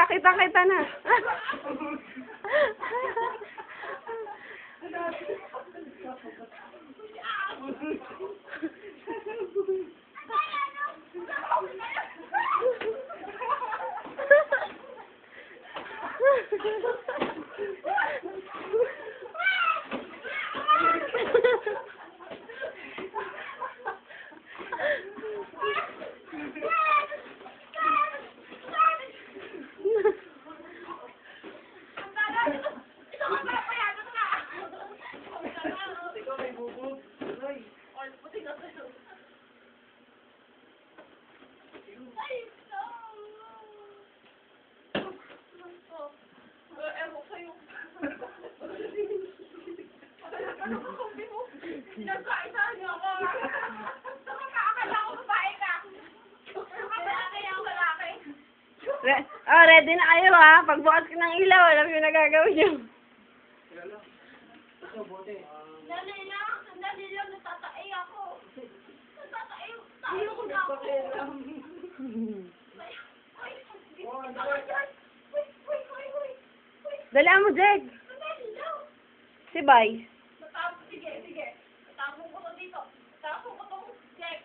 kitang-kita na. Pinagkaitan niyo ako. Nakakakala ko babae ka. Kaya ako lalaki. Ready na kayo pagbukas ko ng ilaw, alam yung nagagawin niyo. Sandali lang, natatai ako. Natatai, tayo ko na ako. Dala mo, Jeg. Si Bay. Sige. Tapong ko to dito. Tapong ko to, Jack.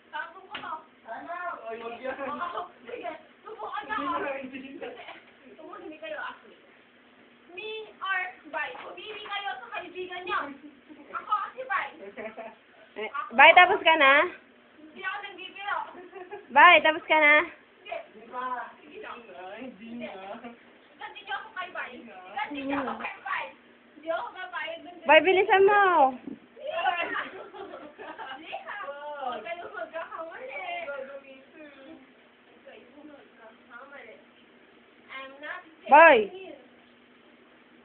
Tapong ko to. Ano? Ay, wag yan. Sige, subukan na ako. Subukan, hindi kayo actually. Me or Bay. Pumili kayo sa kaibigan niyo. Ako si Bay. Bay, tapos ka na? Hindi ako nagbibiro. Bay, tapos ka na? Sige. Sige lang. Hindi na. Ganti niyo ako kay Bay. Ganti niyo ako kay Bay. Hindi ako kabayad ng Bay, bilisan mo. Huwag kayo magkakamali. I'm not Bay.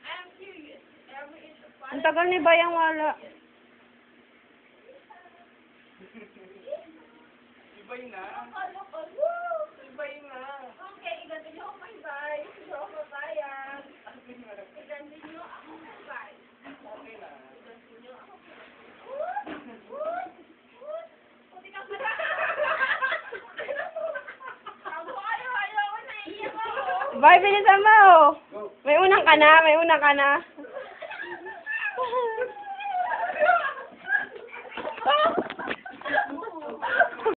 I'm serious. Every inch of Ang tagal ni Bay ang wala. Ibay na. Ibay na. Okay, iganti niyo ako kay Bay. Hindi ako kabayad. Iganti niyo ako kay Bay. Okay na. Iganti niyo ako kay Puti ka pala. Ako ayaw ko, naiiyak ako. Bay, bilisan mo. May unang ka na,